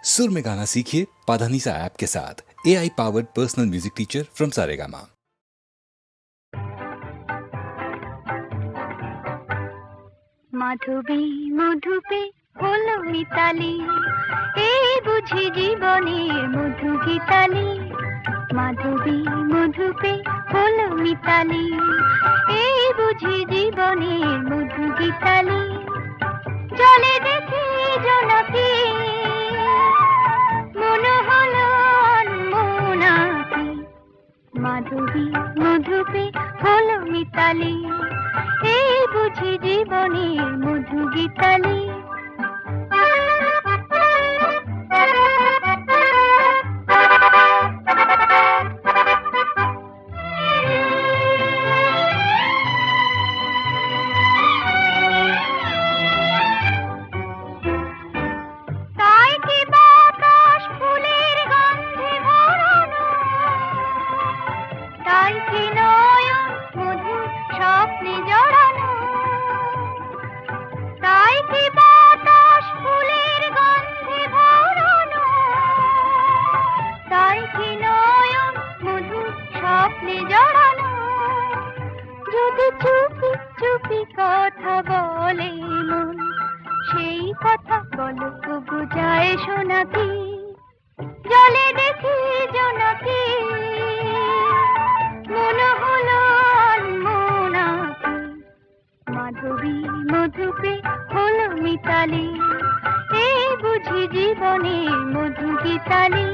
सुर में गाना सीखिए पाधानीसा ऐप के साथ। AI powered personal music teacher from Saregama. মাধবী মধুপে হলো মিতালি, এই বুঝি জীবনের মধু গীতালি। মাধবী মধুপে হলো মিতালি, এই বুঝি জীবনের মধু গীতালি। জলে দেখি জোনাকি, মনে হলো অনমনাকি। মাধবী মধুপে হলো মিতালি, এই বুঝি জীবনের মধু গীতালি। তাই কি বাতাস ফুলের গন্ধে ভরানো, তাই কি নয়ন মধুর স্বপ্নে জড়ানো। তাই কি বাতাস ফুলের গন্ধে ভরানো, তাই কি নয়ন মধুর স্বপ্নে জড়ানো। যদি চুপি চুপি কথা বলে মন, সেই কথা বলো তবু যায় শোনাকি। জলে দেখি জোনাকি, মনে হলো অনমনাকি। মাধবী মধুপে হলো মিতালি, এই বুঝি জীবনের মধু গীতালি।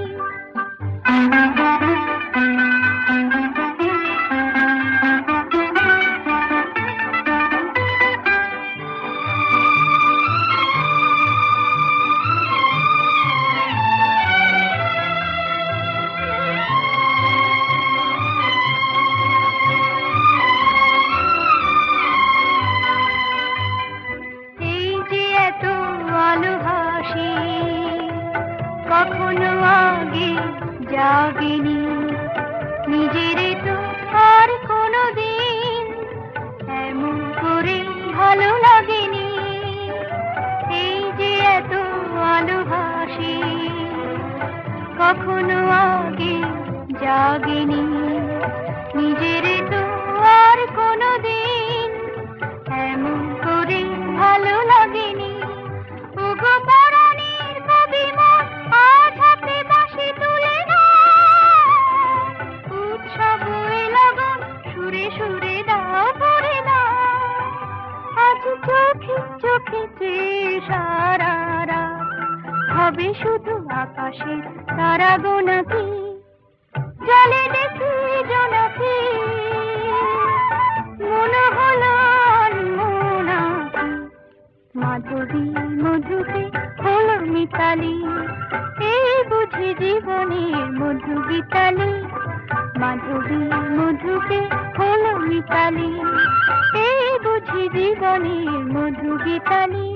এই যে এত আলো হাসি, কখনো আগে জাগেনি, নিজের তো আর কোনো দিন এমন করে ভালো লাগেনি। এই যে এত আলো হাসি, কখনো আগে জাগেনি, নিজের তো আর কোনো দিন এমন করে ভালো লাগেনি। ওগো পরাণের কবি মন, আজ হাতে বাঁশি তুলে নাও, উৎসব এ লগন সুরে সুরে দাও ভরে দাও। আজ চোখে চোখে চেয়ে সারা রাত হবে শুধু আকাশের তারা গোনাকি। জলে দেখি জোনাকি, মনে হলো অনমনাকি। মাধবী মধুপে হলো মিতালি, এই বুঝি জীবনের মধু গীতালি। মাধবী মধুপে হলো মিতালি, এই বুঝি জীবনের মধু গীতালি।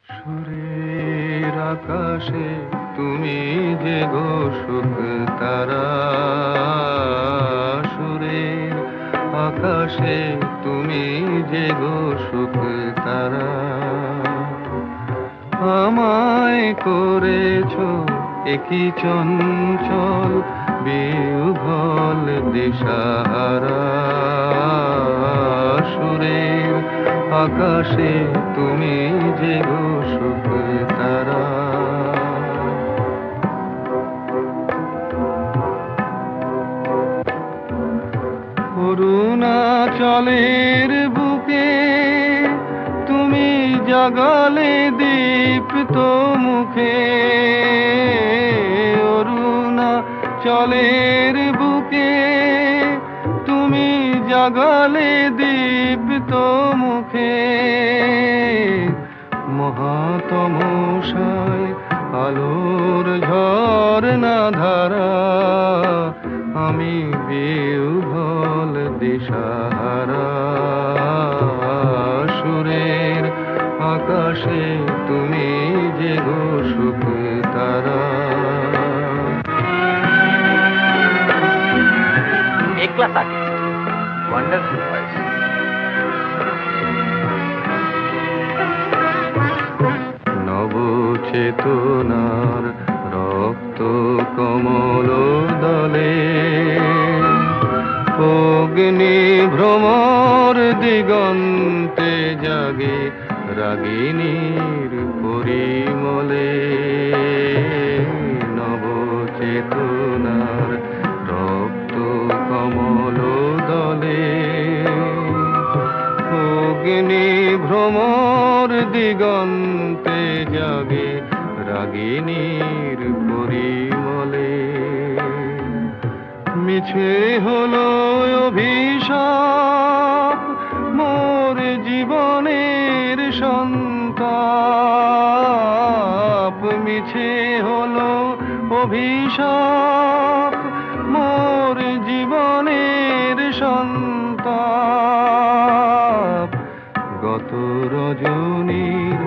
সুরের আকাশে তুমি যে গো সুখ তারা, সুরের আকাশে তুমি যে গো সুখ তারা। আমায় করেছো একই চঞ্চল বিহ্বল দিশাহারা। সুরের আকাশে তুমি যে গো সুখ তারা। অরুণাচলের বুকে তুমি জাগালে দীপ্ত মুখে। অরুণাচলের বুকে তুমি জাগালে দীপ্ত মুখে। মহাতমশায় আলোর ঝরনা ধারা, আমি বিহ্বল দিশাহারা। সুরের আকাশে তুমি যে গো সুখ তারা। A class artist, wonderful voice. চেতনার রক্ত কমল দলে অগ্নি ভ্রমর দিগন্তে জাগে রাগিনীর পরিমলে নব চেতনার রক্ত কমল দলে অগ্নি ভ্রমর দিগন্তে জাগে রাগিনীর পরিমলে মিছে হলো অভিশাপ মোর জীবনের সন্তাপ মিছে হলো অভিশাপ মোর জীবনের সন্তাপ গত রজনীর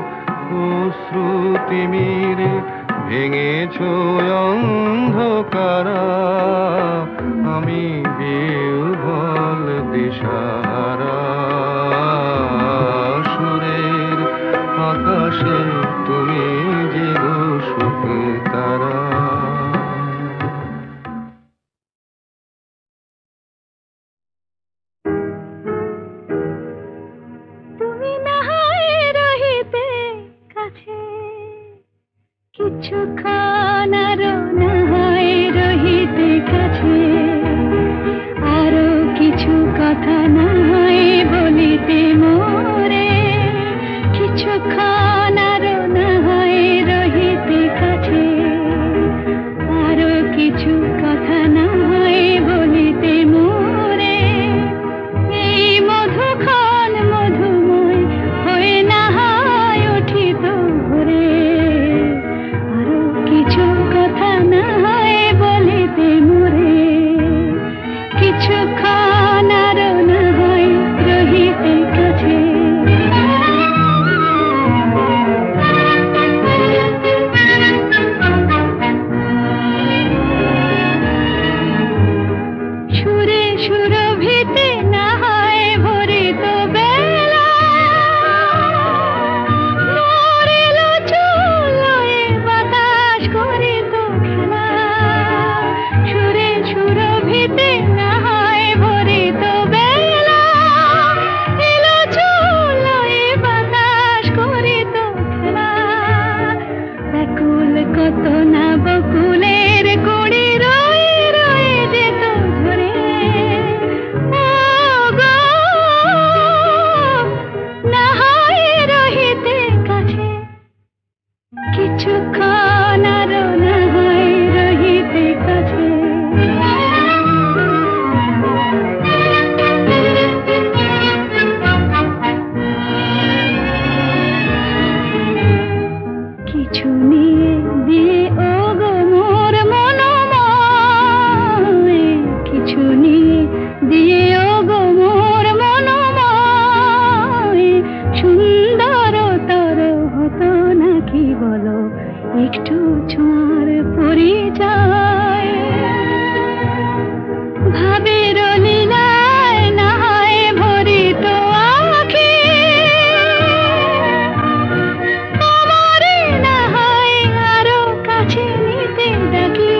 অশ্রুতিমিরে ভেঙেছ অন্ধকারা আমি বিহ্বল দিশাহারা সুরের আকাশে তুমি যে সুখ তারা তুমি না হয় রহিতে কাছে কিছুক্ষণ আরো না হয় রহিতে কাছে আরো কিছু কথা না হয় বলিতে মোরে কিছুক্ষণ আরো না হয় রহিতে কাছে আরো কিছু কথা না হয় বলিতে মোরে এই মধুক্ষণ মধুময় হয়ে না হয় উঠিত ভোরে আরো কিছু কথা না হয় বলিতে মোরে কিছুক্ষণ আরো না হয় রহিতে কাছে সুরে সুরভিতে না হয় ভরিত বেলা মরিল চুলোয় বাতাস করিত খেলা সুরে সুরভিতে না হয় ভরিত বেলা এলো চুলোয় বাতাস করিত খেলা ব্যাকুল কত না বকুলের কুড়ি রয়ে রয়ে যেত ঝরে ও গো না হয় রহিতে কাছে কিছুক্ষণ আরো না হয় রহিতে কাছে কিছু নিয়ে দিয়ে ও গো মোর মনোময় কিছু নিয়ে দিয়ে ও গো মোর মনোময় সুন্দর তর হতো নাকি বলো একটু ছোঁয়ার পরিচয় ভাবের লীলায় না হয় ভরিত আঁখি আমারে না হয় আরো কাছে নিতে ডাকি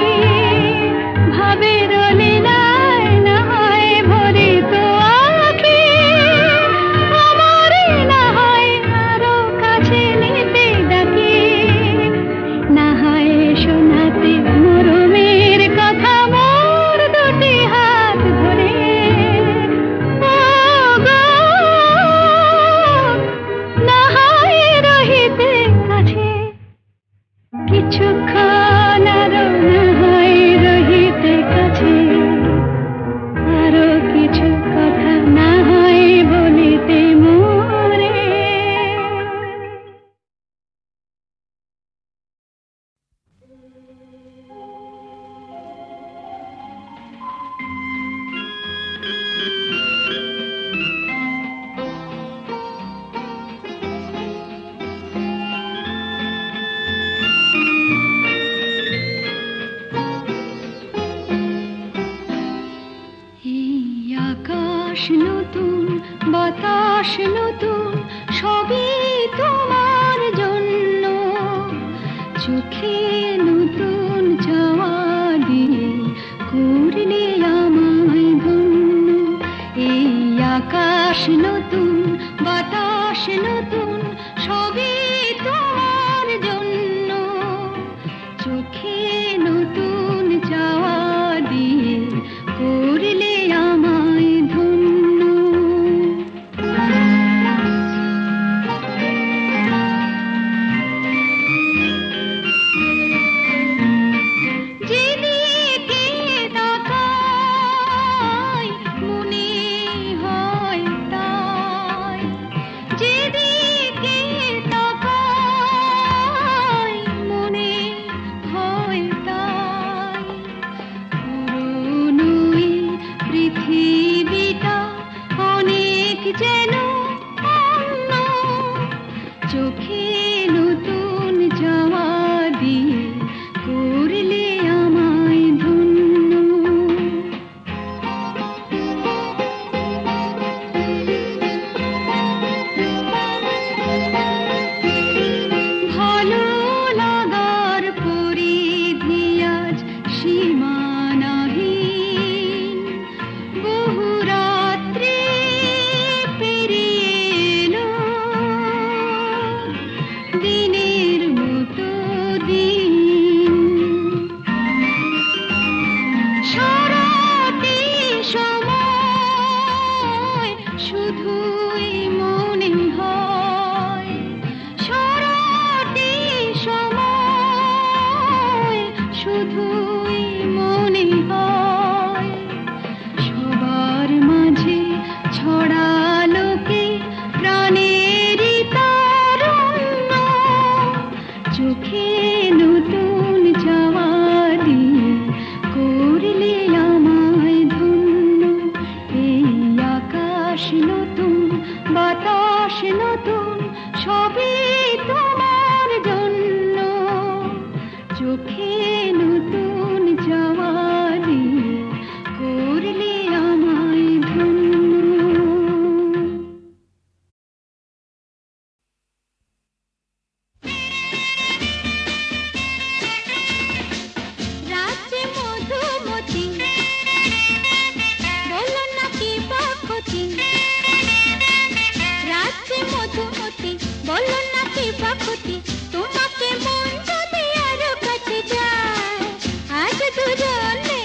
ভাবের লীলায় না হয় ভরিত আঁখি আমারে না হয় আরো কাছে নিতে ডাকি না হয় শোনাতে মরমের কথা মোর দুটি হাত ধরে ও গো না হয় রহিতে কাছে কিছুক্ষণ আরো না হয় রহিতে কাছে আরো কিছু কথা না হয় বলিতে মোরে এই আকাশ নতুন বাতাস নতুন সবই তোমার জন্য চোখে নতুন চাওয়া দিয়ে করলে আমায় ধন্য। এই আকাশ নতুন, বাতাস নতুন, সবই তোমার জন্য। চোখে নতুন চাওয়া দিয়ে করলে আমায় ধন্য। যেদিকে তাকাই মনে হয় তাই, যেদিকে তাকাই মনে হয় তাই। পুরনো এই পৃথিবীটা অনেক যেন অন্য। চোখে নতুন যাওয়া দিয়ে করলে আমায় ধন্য। ভালো লাগার পরিধি আজ সীমানাহীন। বহু রাত্রি পেরিয়ে এলো, দিনের মতো দিন। সারাটি সময় শুধুই মনে হয়, সারাটি সময় শুধুই মনে হয়। সবার মাঝে ছড়ালো কে প্রাণেরই তারুণ্য। চোখে নতুন চাওয়া দিয়ে করলে আমায় ধন্য। এই আকাশ নতুন, বাতাস নতুন, সবই তোমার জন্য। চোখে নতুন চাওয়া দিয়ে করলে আমায় ধন্য। রাজ্যে মধুমতি বলো না কি বাকতি। রাজ্যে মধুমতি বলো না কি বাকতি। তোমাকে মন যদি আরো কাছে যায়, আজ দুজনে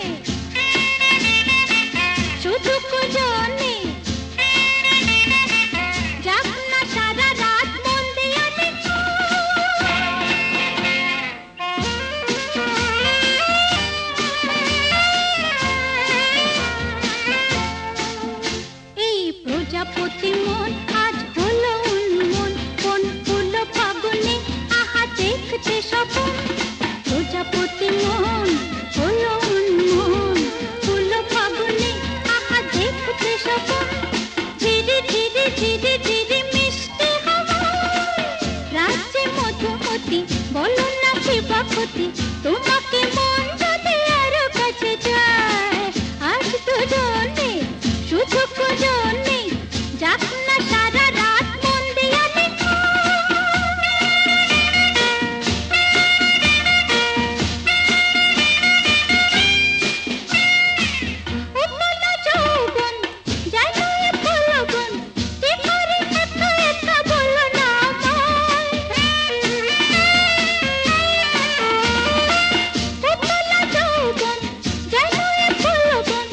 শুধু কুজনে। যাক না সারা রাত মন দিয়ে দেখো। এই প্রজাপতি মন আজ হলো উন্মন। কোন ফুল ফাগুনে আহা দেখতে স্বপন। প্রজাপতি মন হলো উন্মন, ফুল ফাগুনে আহা দেখতে স্বপন। ধীরে ধীরে ধীরে ধীরে মিষ্টি হাওয়ায় রাজ্যে মধুমতি বলো না কি বাকতি। তোমাকে মন যদি আরো কাছে যায়, আজ দুজনে শুধু কুজনে। যাক না সারা রাত মন দিয়ে দেখো। উপলা যৌবন যেন এ ফুলবন, কি করে একা একা বলো না আমায়। উপলা যৌবন যেন এ ফুলবন,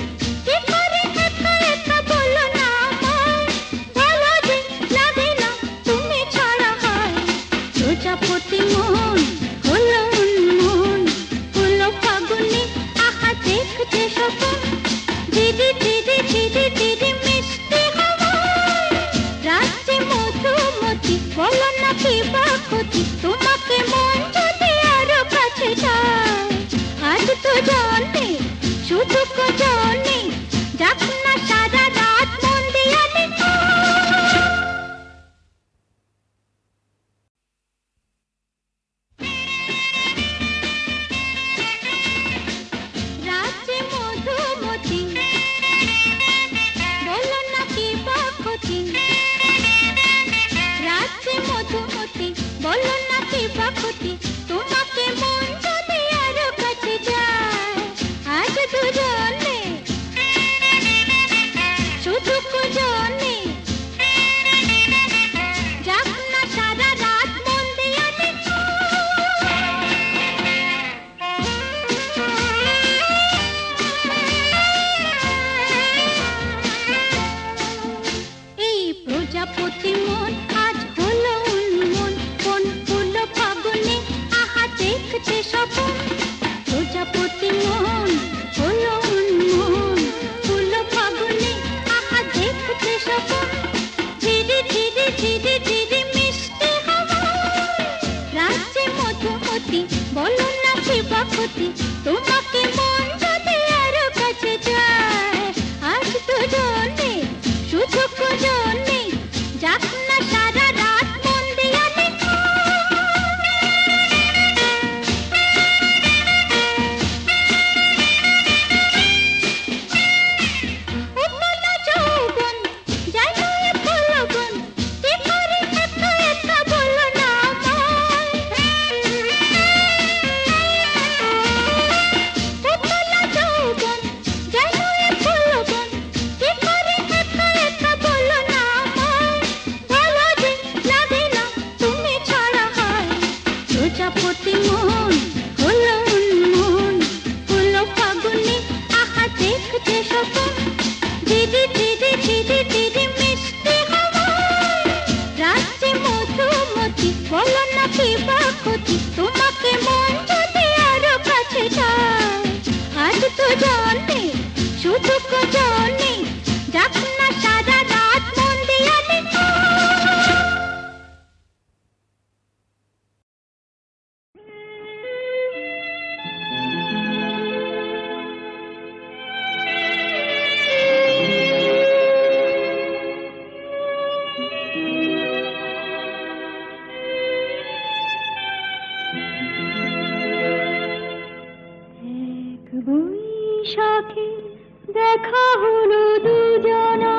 কি করে একা একা বলো না আমায়। ভালো যে লাগে না তুমি ছাড়া হয়। প্রজাপতি মন হলো উন্মন, ফুল ফাগুনে আহা দেখতে স্বপন। ধীরে ধীরে ধীরে ধীরে মিষ্টি হাওয়ায় রাজ্যে মধুমতি বলো না কি বাকতি। তোমাকে মন যদি আরো কাছে যায়, আজ তো জানে শুধু কুজনে। যাক না সারা রাত মন দিয়ে দেখো। রাজ্যে মধুমতি বলো না কি বাকতি। রাজ্যে মধুমতি বলো না কি ক্ষতি, বলো না কি বা ক্ষতি, তোমাকে মন যদি আরো কাছে যায়। আজ দুজন নেই, সুযোগ দুজন নেই, যাক না সারা রাত মন দিয়া লেখা। উতলা যৌবন, যায় নয় পলবন, কি করে একা একা বলো না আমায়। উতলা যৌবন, যায় নয় পলবন, কি করে একা একা বলো না আমায়। ভালো যে লাগে না তুমি ছাড়া হয়। প্রজাপতি মন হলো উন্মন, হলো ফাগুনে আহা দেখতে স্বপন। দিদি দিদি দিদি দিদি মিষ্টি হাওয়ায়, রাত্রি মধুমতি, বলো না কি বা ক্ষতি, তোমাকে মন যদি আরো কাছে যায়। আজ তো জানে শুধু জানে, যাক না সারা রাত মন দিয়া লেখা। এক বৈশাখে দেখা হলো দুজনা,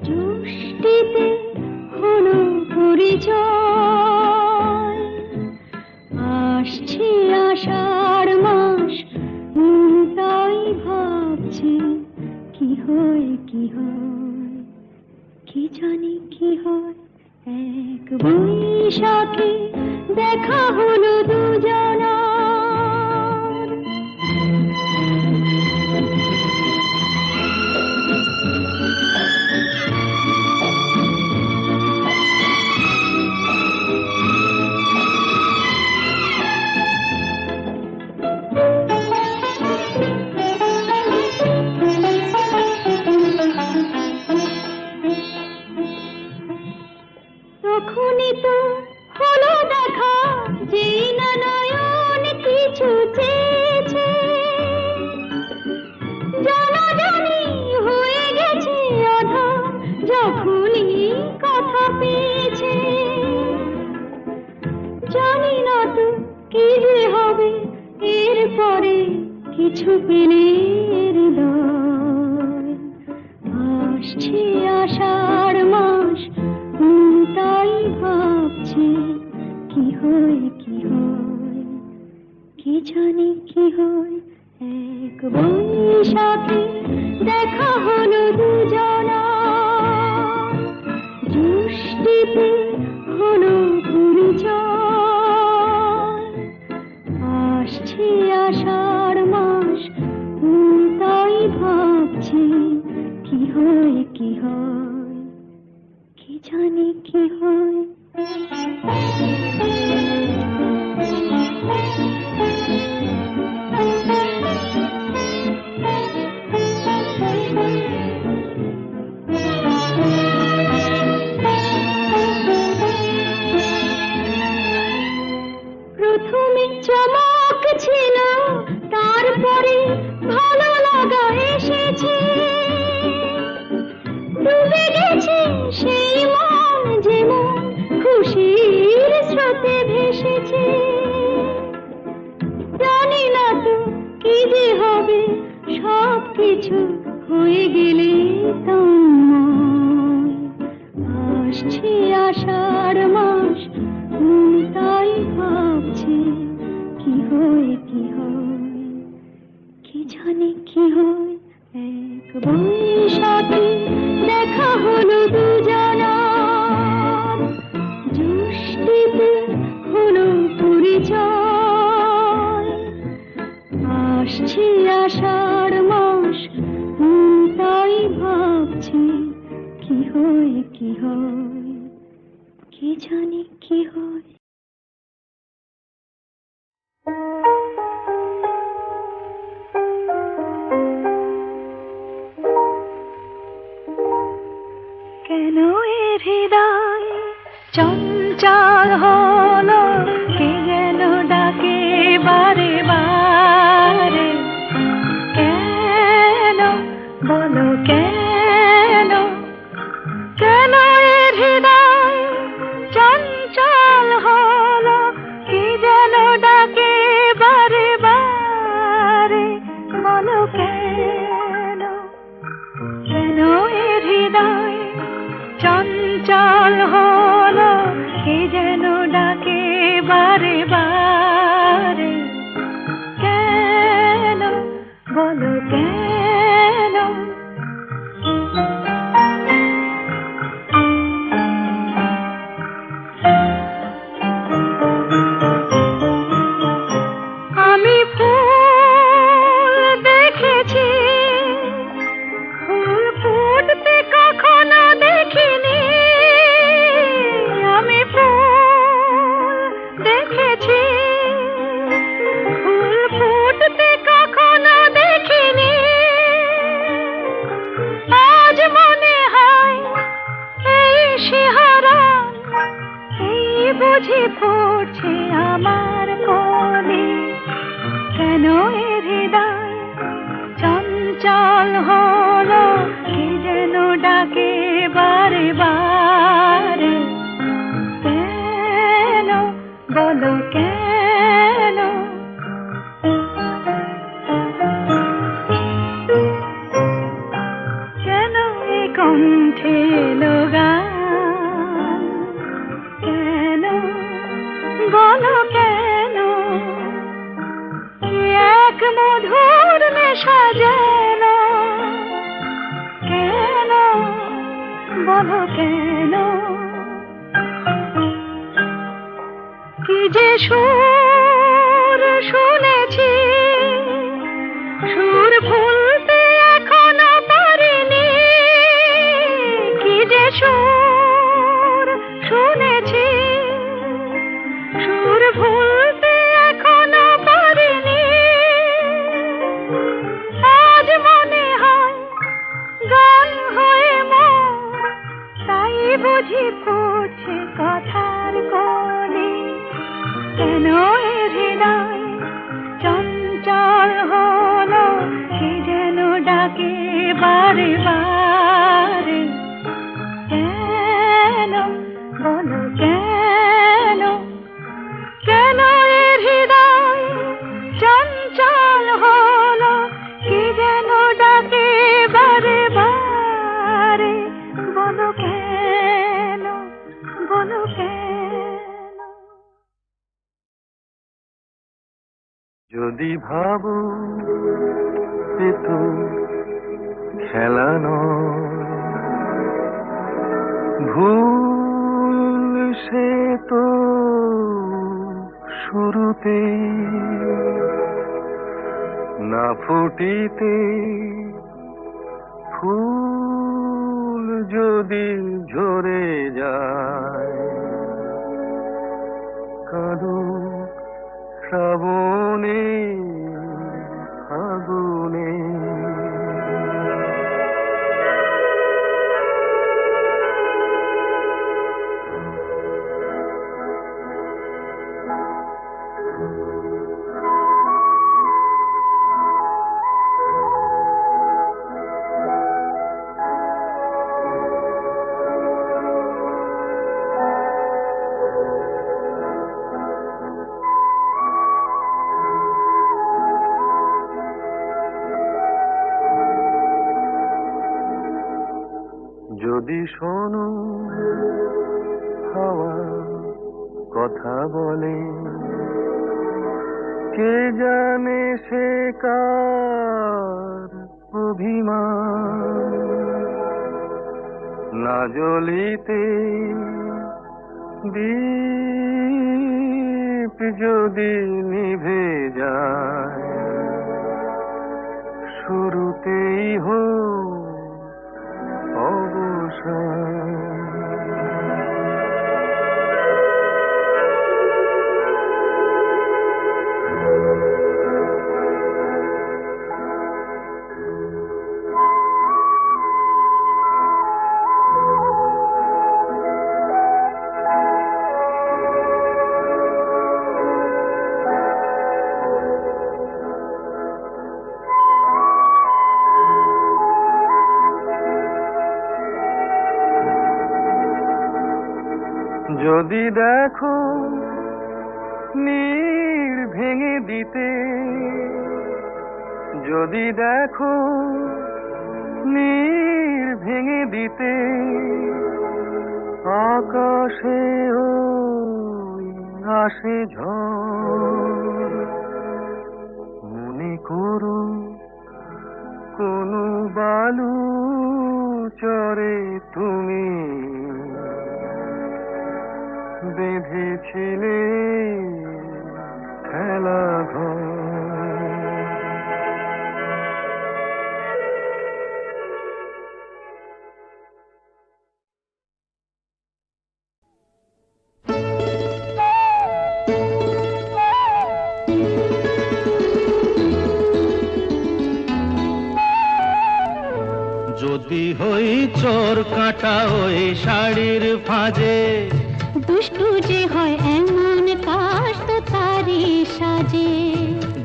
জ্যৈষ্ঠীতে হলো পরিচয়। আসছে আষাঢ় মাস, তাই ভাবছি কি হয় কি হয়, কি জানি কি হয়। এক বৈশাখে দেখা হলো দুজনা। তখনই তো হলো দেখা, যেই না নয়ন কিছু চেয়েছে। জানাজানি হয়ে গেছে আধার, যখনই কথা পেয়েছে। জানি না তো কি যে হবে এরপরে, কিছু পেলে হৃদয়। আসছে আষাঢ় মাস, তাই ভাবছি কি হয় কি হয়, কি জানি কি হয়। এক বৈশাখে দেখা হলো দুজনা, জ্যৈষ্ঠীতে হলো পরিচয়। আসছে আষাঢ় মাস, তাই ভাবছি কি হয় কি হয়, কি জানি কি হয়। প্রথমে চমক ছিল, তারপরে ভালো লাগা এসেছে। ডুবে গেছে সেই মন, যেমন খুশির স্রোতে ভেসেছে। জানি না তো কি যে হবে, সব কিছু হয়ে গেলে তন্ময়। আসছে আষাঢ় মাস, তাই ভাবছি কি হয় কি হয়, কি জানি কি হয়। এক বৈশাখে দেখা হলো দুজনা, জ্যৈষ্ঠীতে হলো পরিচয়। আসছে আষাঢ় মাস, তাই ভাবছি কি হয় কি হয়, কি জানি কি হয়। কেন এ হৃদয় চঞ্চল হলো, বুঝি ফুটছে আমার কোলে, কেন এ হৃদয় চঞ্চল হলো, কে যেন ডাকে বারে বারে, কেন বলো কেন? কেন এ কণ্ঠে গান, কেন বলো কেন? কি এক মধুর নেশা যেন, কেন বলো কেন? কি যে সুর শুনেছি, সুর ভুলতে এখনো পারিনি। কি যে সুর শুনেছি, সুর ভুলতে এখনো পারিনি। আজ মনে হয় গান হয়ে মোর, তাই বুঝি ফুটছে কথার কলি। কেন এ হৃদয় চঞ্চল হলো, সে যেন ডাকে বারে বারে, কেন বলো কেন? কেন এ হৃদয় চঞ্চল হলো, কি যেন ডাকে বারে বারে, বলো কেন, বলো কেন? যদি ভাবো এ তো খেলা নয়, ভুল সে তো শুরুতে, না ফুটিতে ফুল যদি ঝরে যায়, কাঁদুক শ্রাবণে ফাগুনে। যদি শোনো হাওয়া কথা বলে, কে জানে সে কার অভিমান, না জ্বলিতে দীপ যদি নিভে যায়, শুরুতেই হোক অবসান। যদি দেখো নীড় ভেঙে দিতে, যদি দেখো নীড় ভেঙে দিতে, আকাশে ওই আসে ঝড়, মনে করো কোন বালু চরে তুমি বেঁধেছিলে খেলা ঘর। যদি হই চোর কাটা ওই শাড়ির ফাঁজে, দুষ্টু যে হয় এমন কাশ তো তারি সাজে।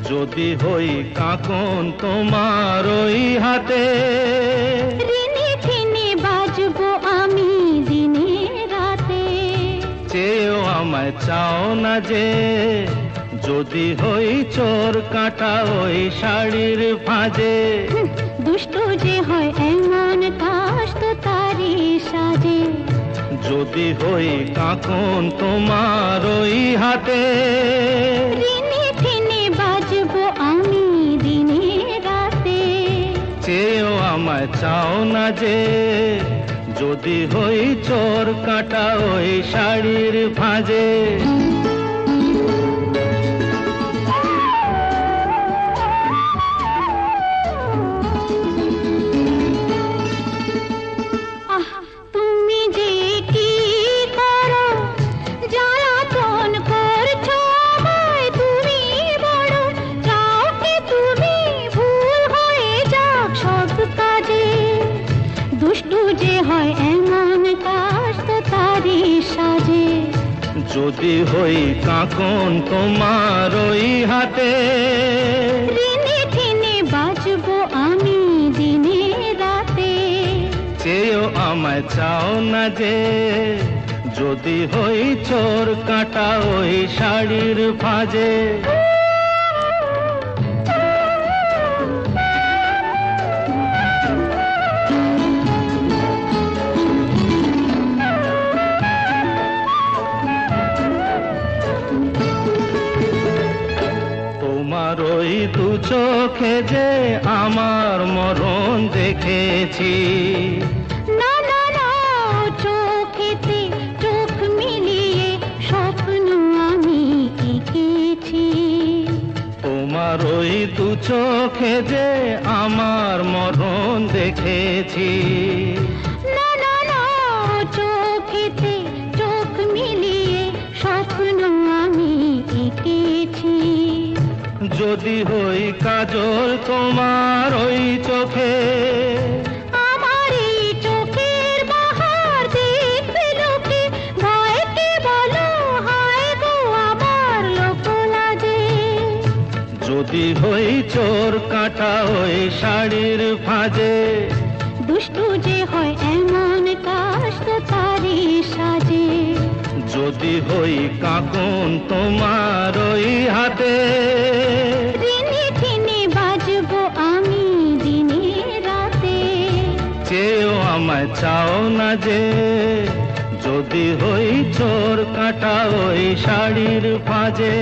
যদি হই কাকন তোমার ওই হাতে, ঋণে ফিনে বাজবো আমি দিনে রাতে। চেয়েও আমায় চাও না যে, যদি হই চোর কাটা ওই শাড়ির ভাঁজে। দুষ্টু যে হয় এমন কাশ তো তারি সাজে। যদি হই কাকন তোমার ওই হাতে, ঋণে ফিনে বাজবো আমি দিনে রাতে। চেয়েও আমায় চাও না যে, যদি হই চোর কাটা ওই শাড়ির ভাঁজে। আহ, তুমি যে কি করো, জ্বালাতন করছো আমায় তুমি বড়। চাও কি তুমি ভুল হয়ে যাক সব কাজে। দুষ্টু যে হয় এমন কাশ তো তারি সাজে। যদি হই কাকন তোমার ওই হাতে, ঋণে ফিনে বাজবো আমি দিনে রাতে। চেয়েও আমায় চাও না যে, যদি হই চোর কাটা ওই শাড়ির ভাঁজে। তোমার ওই দু চোখে যে আমার মরণ দেখেছি। না না না, চোখেতে চোখ মিলিয়ে স্বপ্ন আমি এঁকেছি। তোমার ওই দু চোখে যে আমার মরণ দেখেছি। না না না, চোখেতে চোখ মিলিয়ে স্বপ্ন আমি এঁকেছি। যদি হই কাজল তোমার ওই চোখে, আমার এই চোখের বাহার দেখবে লোকে। ভয়কে বলো হায় গো আমার লোক লাজে। যদি হই চোর কাটা ওই শাড়ির ভাঁজে। দুষ্টু যে হয় এমন কাশ তো তারি সাজে। যদি হই কাকন তোমার ওই হাতে, ঋণে ফিনে বাজবো আমি দিনে রাতে। চেয়েও আমায় চাও না যে, যদি হই চোর কাটা ওই শাড়ির ভাঁজে।